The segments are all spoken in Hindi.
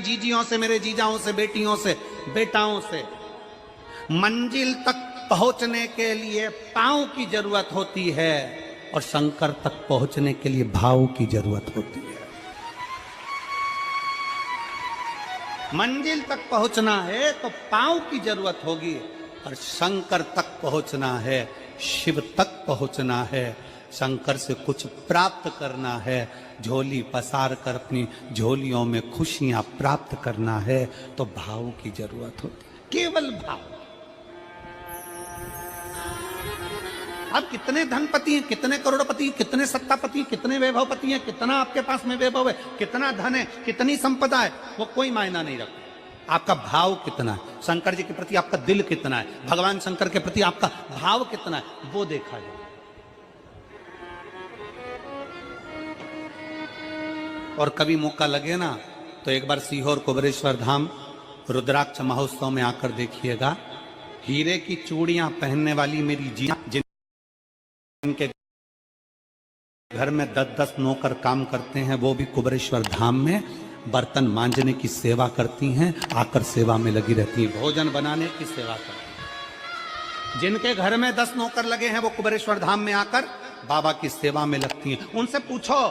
जीजियों से, मेरे जीजाओं से, बेटियों से, बेटाओं से। मंजिल तक पहुंचने के लिए पांव की जरूरत होती है और शंकर तक पहुंचने के लिए भाव की जरूरत होती है। मंजिल तक पहुंचना है तो पांव की जरूरत होगी और शंकर तक पहुंचना है, शिव तक पहुंचना है, शंकर से कुछ प्राप्त करना है, झोली पसार कर अपनी झोलियों में खुशियां प्राप्त करना है तो भाव की जरूरत होती है, केवल भाव। अब कितने धनपति हैं, कितने करोड़पति, कितने सत्तापति, कितने वैभवपति हैं, कितना आपके पास में वैभव है, कितना धन है, कितनी संपदा है, वो कोई मायना नहीं रखता। आपका भाव कितना है, शंकर जी के प्रति आपका दिल कितना है, भगवान शंकर के प्रति आपका भाव कितना है, वो देखा जाए। और कभी मौका लगे ना तो एक बार सीहोर कुबेरेश्वर धाम रुद्राक्ष महोत्सव में आकर देखिएगा। हीरे की चूड़ियां पहनने वाली मेरी जी, जिनके घर में 10-10 नौकर काम करते हैं, वो भी कुबेरेश्वर धाम में बर्तन मांजने की सेवा करती हैं, आकर सेवा में लगी रहती हैं, भोजन बनाने की सेवा करती हैं। जिनके घर में 10 नौकर लगे हैं वो कुबेरेश्वर धाम में आकर बाबा की सेवा में लगती हैं। उनसे पूछो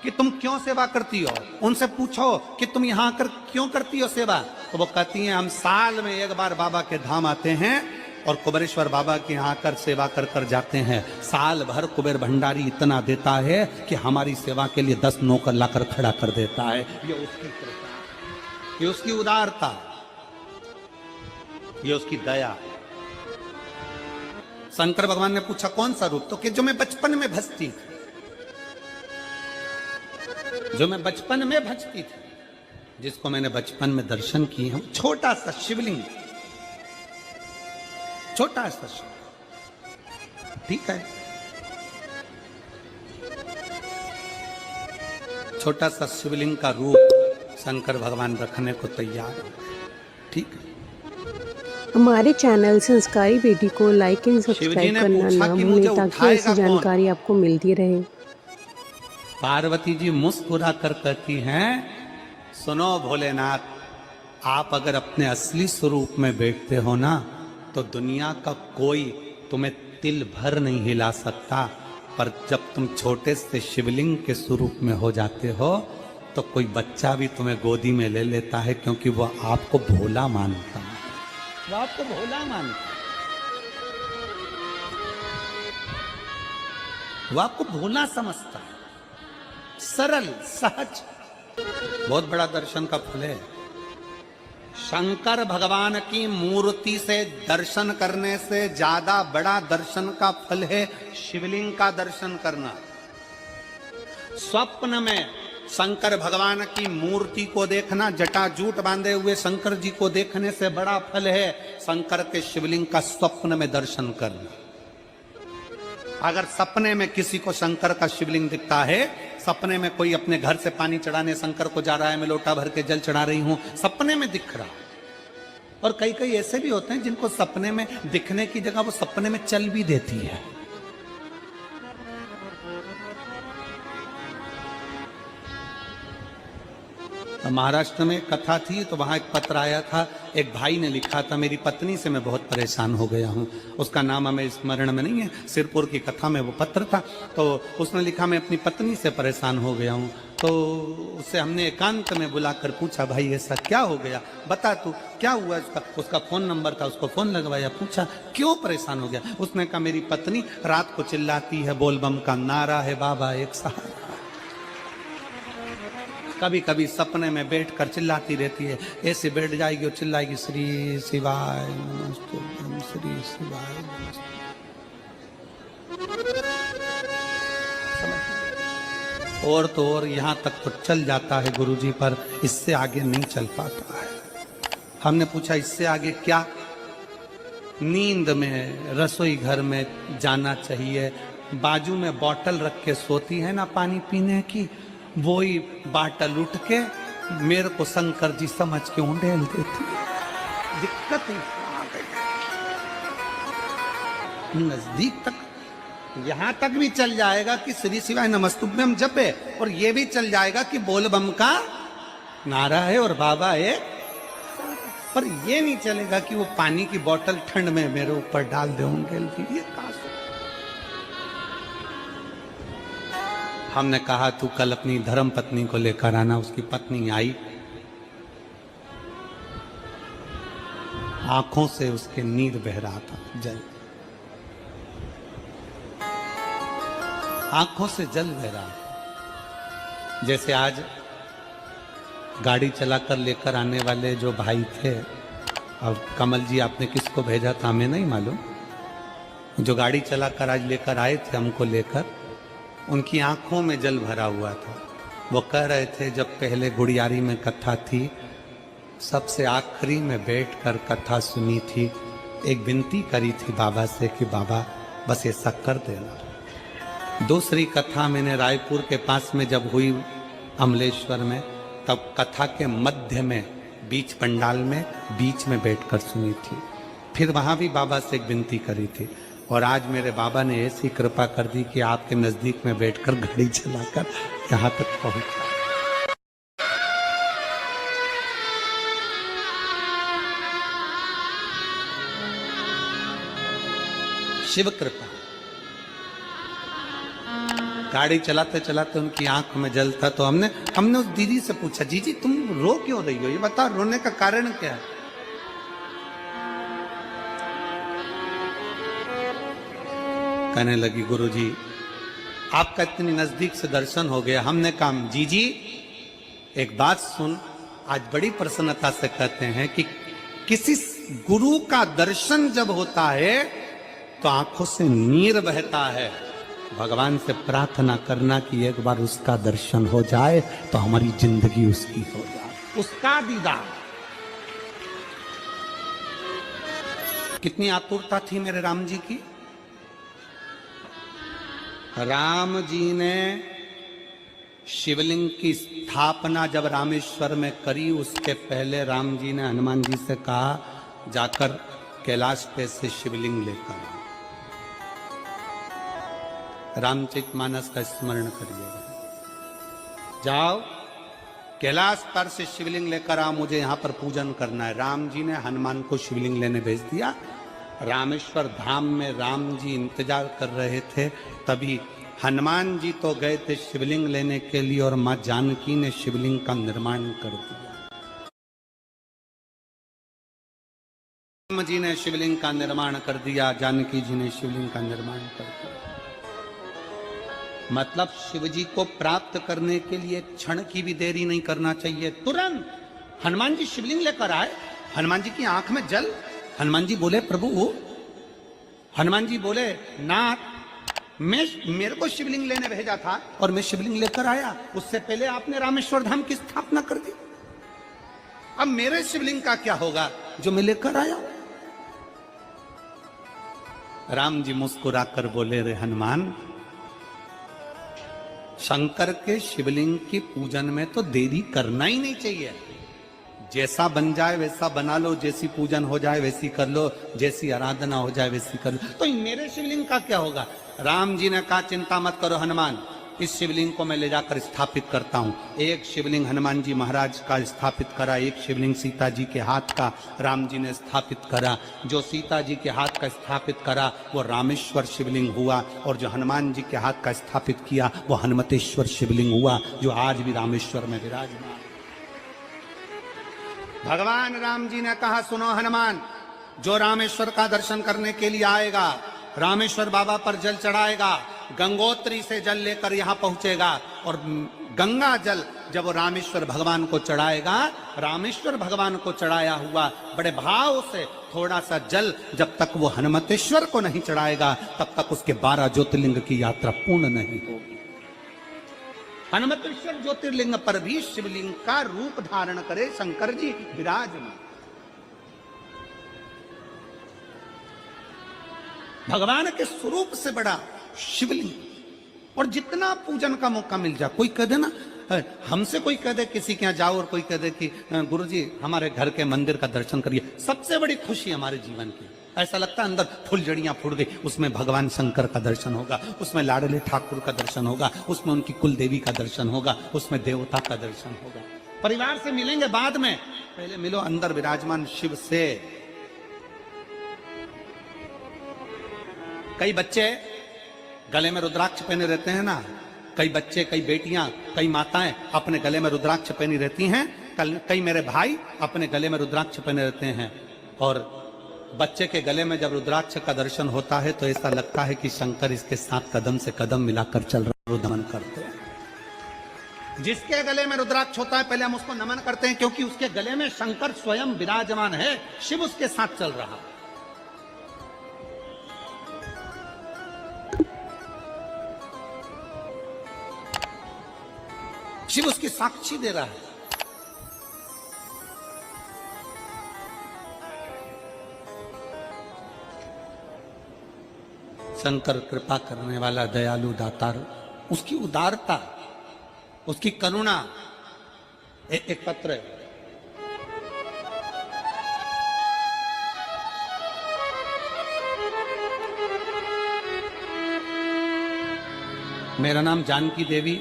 कि तुम क्यों सेवा करती हो, उनसे पूछो कि तुम यहाँ आकर क्यों करती हो सेवा, तो वो कहती हैं हम साल में एक बार बाबा के धाम आते हैं और कुबेरेश्वर बाबा के यहाँ आकर सेवा कर कर जाते हैं। साल भर कुबेर भंडारी इतना देता है कि हमारी सेवा के लिए 10 नौकर लाकर खड़ा कर देता है। ये उसकी कृपा, ये उसकी उदारता, ये उसकी दया। शंकर भगवान ने पूछा कौन सा रूप, तो कि जो मैं बचपन में भजती थी, जो मैं बचपन में भजती थी, जिसको मैंने बचपन में दर्शन किए हैं, छोटा सा शिवलिंग, छोटा सा शिवलिंग, ठीक है, छोटा सा शिवलिंग का रूप शंकर भगवान रखने को तैयार है, ठीक है। हमारे चैनल संस्कारी बेटी को लाइक एंड सब्सक्राइब करना ना भूलें ताकि ऐसी जानकारी आपको मिलती रहे। पार्वती जी मुस्कुरा कर कहती हैं, सुनो भोलेनाथ, आप अगर अपने असली स्वरूप में बैठते हो ना तो दुनिया का कोई तुम्हें तिल भर नहीं हिला सकता, पर जब तुम छोटे से शिवलिंग के स्वरूप में हो जाते हो तो कोई बच्चा भी तुम्हें गोदी में ले लेता है, क्योंकि वह आपको भोला मानता है, वो आपको भोला मानता है, वो आपको भोला समझता है, सरल सहज। बहुत बड़ा दर्शन का फल है। शंकर भगवान की मूर्ति से दर्शन करने से ज्यादा बड़ा दर्शन का फल है शिवलिंग का दर्शन करना। स्वप्न में शंकर भगवान की मूर्ति को देखना, जटाजूट बांधे हुए शंकर जी को देखने से बड़ा फल है शंकर के शिवलिंग का स्वप्न में दर्शन करना। अगर सपने में किसी को शंकर का शिवलिंग दिखता है, सपने में कोई अपने घर से पानी चढ़ाने शंकर को जा रहा है, मैं लोटा भर के जल चढ़ा रही हूं, सपने में दिख रहा। और कई कई ऐसे भी होते हैं जिनको सपने में दिखने की जगह वो सपने में चल भी देती है। महाराष्ट्र में कथा थी तो वहां एक पत्र आया था, एक भाई ने लिखा था, मेरी पत्नी से मैं बहुत परेशान हो गया हूं। उसका नाम हमें स्मरण में नहीं है, सिरपुर की कथा में वो पत्र था। तो उसने लिखा मैं अपनी पत्नी से परेशान हो गया हूं। तो उससे हमने एकांत में बुलाकर पूछा, भाई ऐसा क्या हो गया, बता तू क्या हुआ। उसका फोन नंबर था, उसको फोन लगवाया, पूछा क्यों परेशान हो गया। उसने कहा मेरी पत्नी रात को चिल्लाती है, बोल बम का नारा है बाबा एक सहारा। कभी कभी सपने में बैठकर चिल्लाती रहती है, ऐसे बैठ जाएगी और चिल्लाएगी श्री शिवाय नमस्तुभ्यं, श्री शिवाय नमस्तुभ्यं। और तो और यहाँ तक तो चल जाता है गुरुजी, पर इससे आगे नहीं चल पाता है। हमने पूछा इससे आगे क्या। नींद में रसोई घर में जाना चाहिए, बाजू में बोतल रख के सोती है ना पानी पीने की, वो ही बाटल उठ के मेरे को शंकर जी समझ के उंडेल देती है। दिक्कत ही नजदीक तक, यहां तक भी चल जाएगा कि श्री शिवाय नमस्तुभ्यं जपे, और ये भी चल जाएगा कि बोल बम का नारा है और बाबा एक, पर ये नहीं चलेगा कि वो पानी की बोतल ठंड में मेरे ऊपर डाल दे उनके लिए। हमने कहा तू कल अपनी धर्म पत्नी को लेकर आना। उसकी पत्नी आई, आंखों से उसके नीर बह रहा था, जल, आंखों से जल बह रहा था। जैसे आज गाड़ी चलाकर लेकर आने वाले जो भाई थे, अब कमल जी आपने किसको भेजा था हमें नहीं मालूम, जो गाड़ी चलाकर आज लेकर आए थे हमको लेकर, उनकी आंखों में जल भरा हुआ था। वो कह रहे थे जब पहले गुड़ियारी में कथा थी, सबसे आखिरी में बैठकर कथा सुनी थी, एक विनती करी थी बाबा से कि बाबा बस ऐसा कर देना। दूसरी कथा मैंने रायपुर के पास में जब हुई अमलेश्वर में, तब कथा के मध्य में बीच पंडाल में बीच में बैठकर सुनी थी। फिर वहां भी बाबा से एक विनती करी थी, और आज मेरे बाबा ने ऐसी कृपा कर दी कि आपके नजदीक में बैठकर गाड़ी चलाकर यहां तक पहुंचा। शिव कृपा। गाड़ी चलाते चलाते उनकी आंख में जल था, तो हमने उस दीदी से पूछा, जीजी तुम रो क्यों रही हो, ये बताओ रोने का कारण क्या है। कहने लगी गुरुजी आपका इतनी नजदीक से दर्शन हो गया। हमने कहा जीजी एक बात सुन, आज बड़ी प्रसन्नता से कहते हैं कि किसी गुरु का दर्शन जब होता है तो आंखों से नीर बहता है। भगवान से प्रार्थना करना कि एक बार उसका दर्शन हो जाए तो हमारी जिंदगी उसकी हो जाए, उसका दीदार। कितनी आतुरता थी मेरे राम जी की। राम जी ने शिवलिंग की स्थापना जब रामेश्वर में करी, उसके पहले राम जी ने हनुमान जी से कहा जाकर कैलाश पे से शिवलिंग लेकर आओ। रामचरितमानस का स्मरण करिएगा, जाओ कैलाश पर से शिवलिंग लेकर आओ, मुझे यहां पर पूजन करना है। राम जी ने हनुमान को शिवलिंग लेने भेज दिया। रामेश्वर धाम में राम जी इंतजार कर रहे थे, तभी हनुमान जी तो गए थे शिवलिंग लेने के लिए, और मां जानकी ने शिवलिंग का निर्माण कर दिया। राम जी ने शिवलिंग का निर्माण कर दिया, जानकी जी ने शिवलिंग का निर्माण कर दिया। मतलब शिव जी को प्राप्त करने के लिए क्षण की भी देरी नहीं करना चाहिए। तुरंत हनुमान जी शिवलिंग लेकर आए, हनुमान जी की आंख में जल। हनुमान जी बोले प्रभु, हनुमान जी बोले नाथ मेरे को शिवलिंग लेने भेजा था और मैं शिवलिंग लेकर आया, उससे पहले आपने रामेश्वर धाम की स्थापना कर दी। अब मेरे शिवलिंग का क्या होगा जो मैं लेकर आया। राम जी मुस्कुराकर बोले, रे हनुमान, शंकर के शिवलिंग के पूजन में तो देरी करना ही नहीं चाहिए। जैसा बन जाए वैसा बना लो, जैसी पूजन हो जाए वैसी कर लो, जैसी आराधना हो जाए वैसी कर लो। तो मेरे शिवलिंग का क्या होगा। राम जी ने कहा चिंता मत करो हनुमान, इस शिवलिंग को मैं ले जाकर स्थापित करता हूं। एक शिवलिंग हनुमान जी महाराज का स्थापित करा, एक शिवलिंग सीता जी के हाथ का राम जी ने स्थापित करा। जो सीता जी के हाथ का स्थापित करा वो रामेश्वर शिवलिंग हुआ, और जो हनुमान जी के हाथ का स्थापित किया वो हनुमतेश्वर शिवलिंग हुआ, जो आज भी रामेश्वर में विराजमान। भगवान राम जी ने कहा सुनो हनुमान, जो रामेश्वर का दर्शन करने के लिए आएगा, रामेश्वर बाबा पर जल चढ़ाएगा, गंगोत्री से जल लेकर यहां पहुंचेगा, और गंगा जल जब वो रामेश्वर भगवान को चढ़ाएगा, रामेश्वर भगवान को चढ़ाया हुआ बड़े भाव से थोड़ा सा जल जब तक वो हनुमतेश्वर को नहीं चढ़ाएगा, तब तक उसके 12 ज्योतिर्लिंग की यात्रा पूर्ण नहीं होगी। हनुमतेश्वर ज्योतिर्लिंग पर भी शिवलिंग का रूप धारण करे शंकर जी विराजमान। भगवान के स्वरूप से बड़ा शिवलिंग, और जितना पूजन का मौका मिल जाए, कोई कह दे ना, हमसे कोई कह दे किसी के यहाँ जाओ और कोई कह दे कि गुरुजी हमारे घर के मंदिर का दर्शन करिए, सबसे बड़ी खुशी हमारे जीवन की। ऐसा लगता है अंदर फुलझड़ियां फूट गई, उसमें भगवान शंकर का दर्शन होगा, उसमें लाडले ठाकुर का दर्शन होगा, उसमें उनकी कुल देवी का दर्शन होगा, उसमें देवता का दर्शन होगा। परिवार से मिलेंगे बाद में, पहले मिलो अंदर विराजमान शिव से। कई बच्चे गले में रुद्राक्ष पहने रहते हैं ना, कई बच्चे, कई बेटियां, कई माताएं अपने गले में रुद्राक्ष पहनी रहती हैं, कई मेरे भाई अपने गले में रुद्राक्ष पहने रहते हैं। और बच्चे के गले में जब रुद्राक्ष का दर्शन होता है तो ऐसा लगता है कि शंकर इसके साथ कदम से कदम मिलाकर चल रहे, नमन करते हैं। जिसके गले में रुद्राक्ष होता है पहले हम उसको नमन करते हैं, क्योंकि उसके गले में शंकर स्वयं विराजमान है, शिव उसके साथ चल रहा है। शिव उसकी साक्षी दे रहा है। शंकर कृपा करने वाला, दयालु, दातार, उसकी उदारता, उसकी करुणा। एक पत्र है, मेरा नाम जानकी देवी,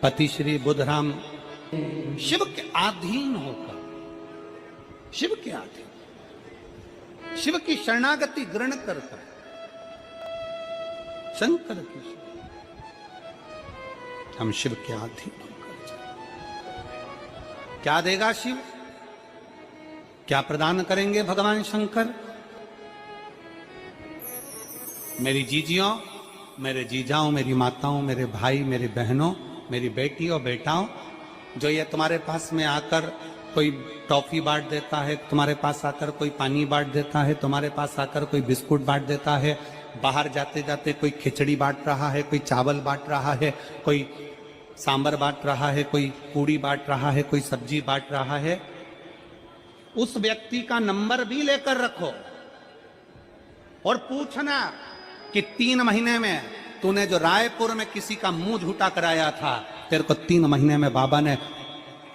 पति श्री बुधराम, शिव के अधीन होकर, शिव के अधीन, शिव की शरणागति ग्रहण करकर, शंकर की हम शिव के अधीन होकर चलें। क्या देगा शिव, क्या प्रदान करेंगे भगवान शंकर? मेरी जीजियों, मेरे जीजाओं, मेरी माताओं, मेरे भाई, मेरी बहनों, मेरी बेटी और बेटाओं, जो ये तुम्हारे पास में आकर कोई टॉफी बांट देता है, तुम्हारे पास आकर कोई पानी बांट देता है, तुम्हारे पास आकर कोई बिस्कुट बांट देता है, बाहर जाते जाते कोई खिचड़ी बांट रहा है, कोई चावल बांट रहा है, कोई सांबर बांट रहा है, कोई पूड़ी बांट रहा है, कोई सब्जी बांट रहा है, उस व्यक्ति का नंबर भी लेकर रखो और पूछना कि 3 महीने में तूने जो रायपुर में किसी का मुंह झूठा कराया था, तेरे को 3 महीने में बाबा ने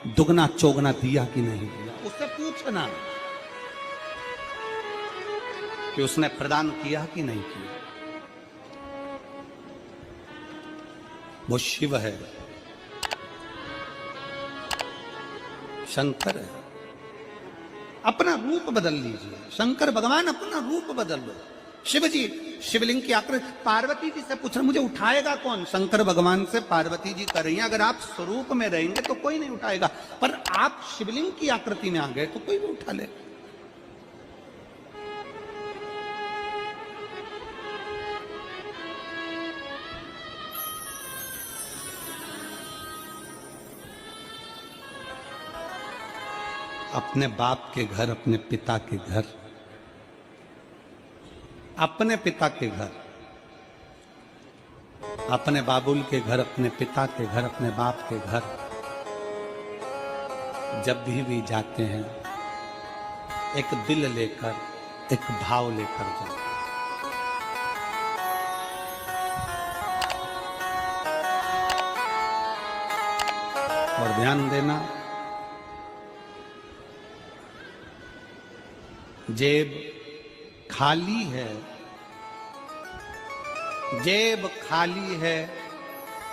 दुगना चौगना दिया कि नहीं दिया। उससे पूछना कि उसने प्रदान किया कि नहीं किया। वो शिव है, शंकर है। अपना रूप बदल लीजिए, शंकर भगवान अपना रूप बदल लो। शिव जी शिवलिंग की आकृति, पार्वती जी से पूछ रहे मुझे उठाएगा कौन? शंकर भगवान से पार्वती जी कर रही हैं, अगर आप स्वरूप में रहेंगे तो कोई नहीं उठाएगा, पर आप शिवलिंग की आकृति में आ गए तो कोई भी उठा ले। अपने बाप के घर, अपने पिता के घर, अपने पिता के घर, अपने बाबुल के घर, अपने पिता के घर, अपने बाप के घर जब भी जाते हैं, एक दिल लेकर, एक भाव लेकर जाते हैं। और ध्यान देना, जेब खाली है, जेब खाली है,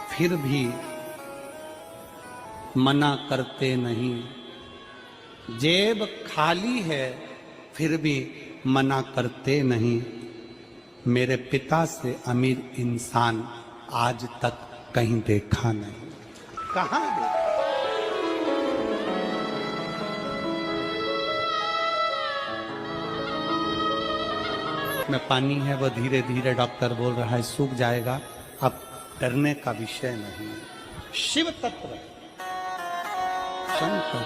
फिर भी मना करते नहीं। जेब खाली है, फिर भी मना करते नहीं। मेरे पिता से अमीर इंसान आज तक कहीं देखा नहीं। कहां देखा? में पानी है, वो धीरे धीरे डॉक्टर बोल रहा है सूख जाएगा, अब डरने का विषय नहीं। शिव तत्व शंकर